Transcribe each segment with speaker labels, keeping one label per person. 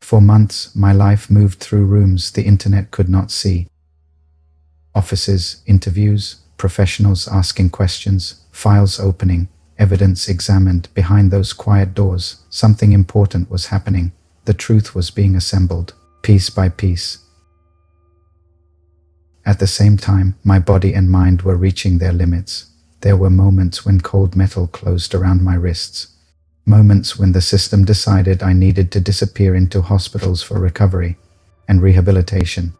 Speaker 1: For months, my life moved through rooms the internet could not see. Offices, interviews, professionals asking questions, files opening, evidence examined. Behind those quiet doors, something important was happening. The truth was being assembled, piece by piece. At the same time, my body and mind were reaching their limits. There were moments when cold metal closed around my wrists. Moments when the system decided I needed to disappear into hospitals for recovery and rehabilitation.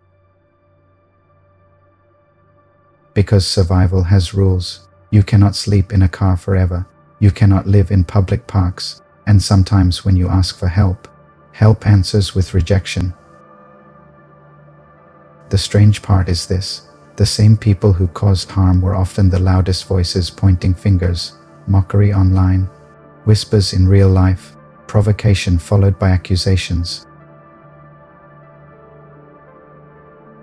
Speaker 1: Because survival has rules. You cannot sleep in a car forever. You cannot live in public parks. And sometimes when you ask for help, help answers with rejection. The strange part is this: the same people who caused harm were often the loudest voices pointing fingers, mockery online, whispers in real life, provocation followed by accusations.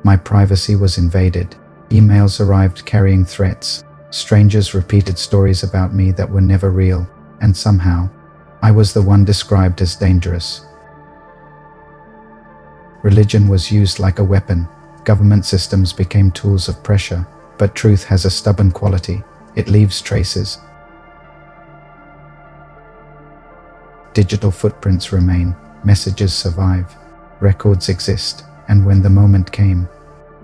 Speaker 1: My privacy was invaded. Emails arrived carrying threats. Strangers repeated stories about me that were never real, and somehow, I was the one described as dangerous. Religion was used like a weapon. Government systems became tools of pressure, but truth has a stubborn quality. It leaves traces. Digital footprints remain, messages survive, records exist, and when the moment came,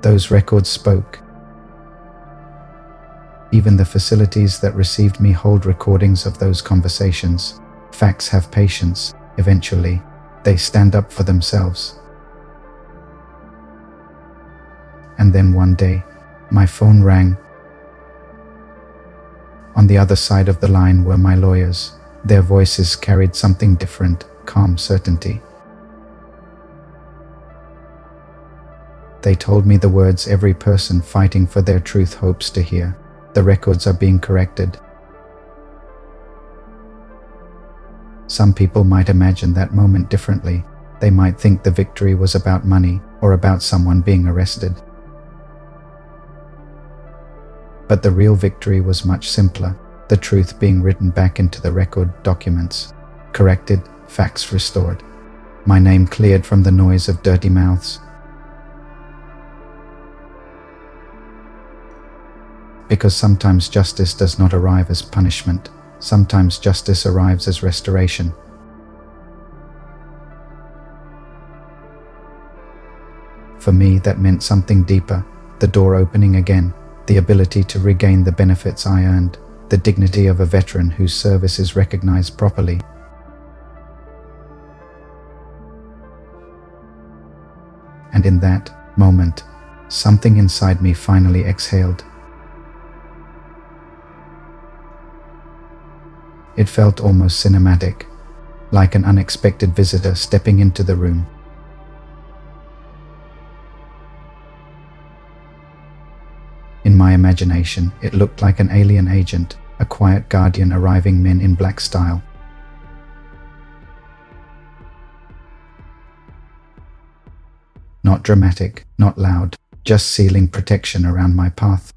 Speaker 1: those records spoke. Even the facilities that received me hold recordings of those conversations. Facts have patience. Eventually, they stand up for themselves. And then one day, my phone rang. On the other side of the line were my lawyers. Their voices carried something different, calm certainty. They told me the words every person fighting for their truth hopes to hear. The records are being corrected. Some people might imagine that moment differently. They might think the victory was about money or about someone being arrested. But the real victory was much simpler. The truth being written back into the record documents, corrected, facts restored. My name cleared from the noise of dirty mouths. Because sometimes justice does not arrive as punishment. Sometimes justice arrives as restoration. For me, that meant something deeper. The door opening again. The ability to regain the benefits I earned. The dignity of a veteran whose service is recognized properly. And in that moment, something inside me finally exhaled. It felt almost cinematic, like an unexpected visitor stepping into the room. In my imagination, it looked like an alien agent, a quiet guardian arriving Men in Black style. Not dramatic, not loud, just sealing protection around my path.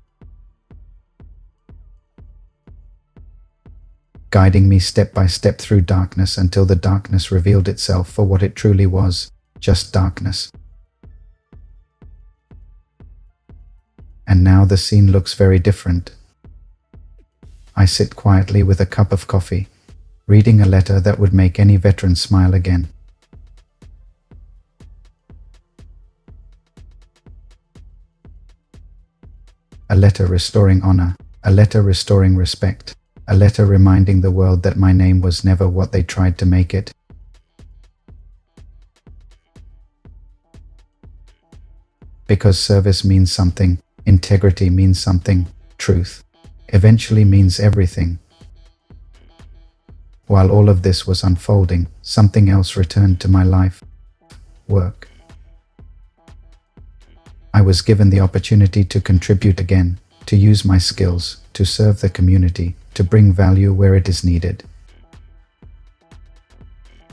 Speaker 1: Guiding me step by step through darkness until the darkness revealed itself for what it truly was, just darkness. And now the scene looks very different. I sit quietly with a cup of coffee, reading a letter that would make any veteran smile again. A letter restoring honor, a letter restoring respect, a letter reminding the world that my name was never what they tried to make it. Because service means something, integrity means something, truth eventually means everything. While all of this was unfolding, something else returned to my life: work. I was given the opportunity to contribute again, to use my skills, to serve the community, to bring value where it is needed.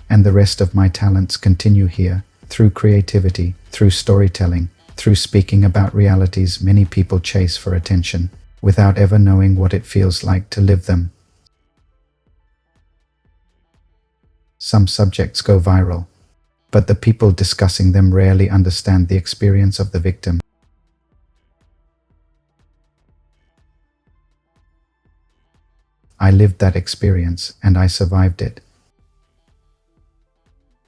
Speaker 1: And the rest of my talents continue here, through creativity, through storytelling, through speaking about realities many people chase for attention, without ever knowing what it feels like to live them. Some subjects go viral. but the people discussing them rarely understand the experience of the victim. I lived that experience and I survived it.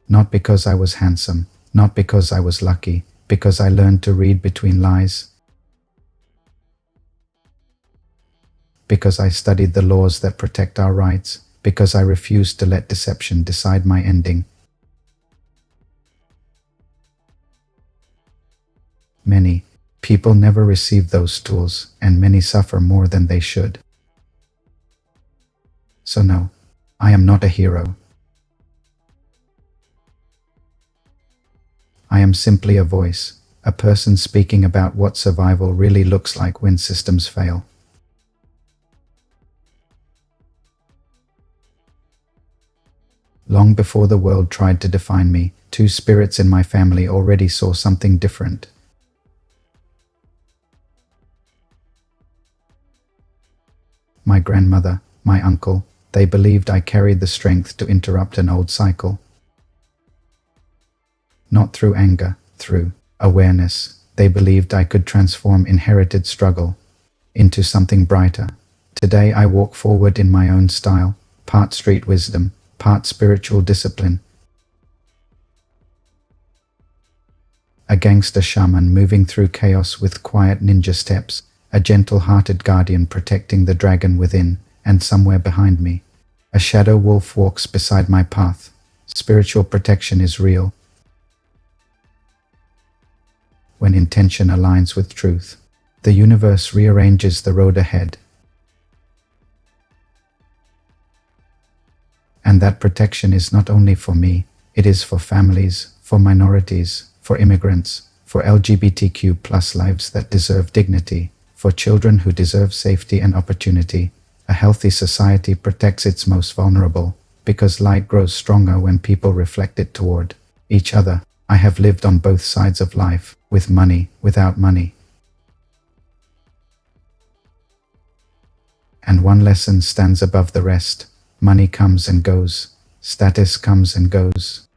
Speaker 1: Not because I was handsome, not because I was lucky, because I learned to read between lies. Because I studied the laws that protect our rights, because I refused to let deception decide my ending. Many people never receive those tools, and many suffer more than they should. So no, I am not a hero. I am simply a voice, a person speaking about what survival really looks like when systems fail. Long before the world tried to define me, two spirits in my family already saw something different. My grandmother, my uncle, they believed I carried the strength to interrupt an old cycle. Not through anger, through awareness. They believed I could transform inherited struggle into something brighter. Today I walk forward in my own style, part street wisdom, part spiritual discipline. A gangster shaman moving through chaos with quiet ninja steps, a gentle-hearted guardian protecting the dragon within, and somewhere behind me, a shadow wolf walks beside my path. Spiritual protection is real. When intention aligns with truth, the universe rearranges the road ahead. And that protection is not only for me, it is for families, for minorities, for immigrants, for LGBTQ+ lives that deserve dignity, for children who deserve safety and opportunity. A healthy society protects its most vulnerable, because light grows stronger when people reflect it toward each other. I have lived on both sides of life, with money, without money. And one lesson stands above the rest. Money comes and goes. Status comes and goes.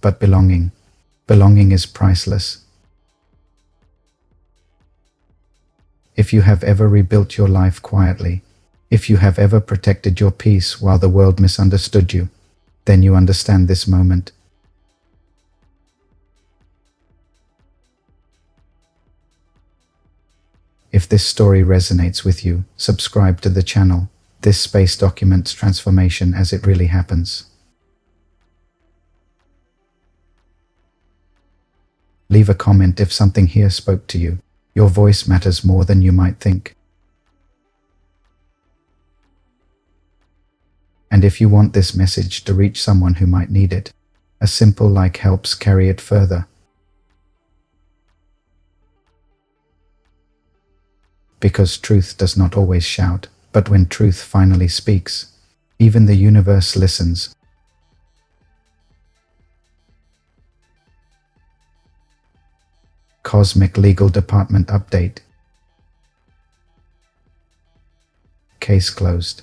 Speaker 1: But belonging is priceless. If you have ever rebuilt your life quietly, if you have ever protected your peace while the world misunderstood you, then you understand this moment. If this story resonates with you, subscribe to the channel. This space documents transformation as it really happens. Leave a comment if something here spoke to you. Your voice matters more than you might think. And if you want this message to reach someone who might need it, a simple like helps carry it further. Because truth does not always shout, but when truth finally speaks, even the universe listens. Cosmic Legal Department update. Case closed.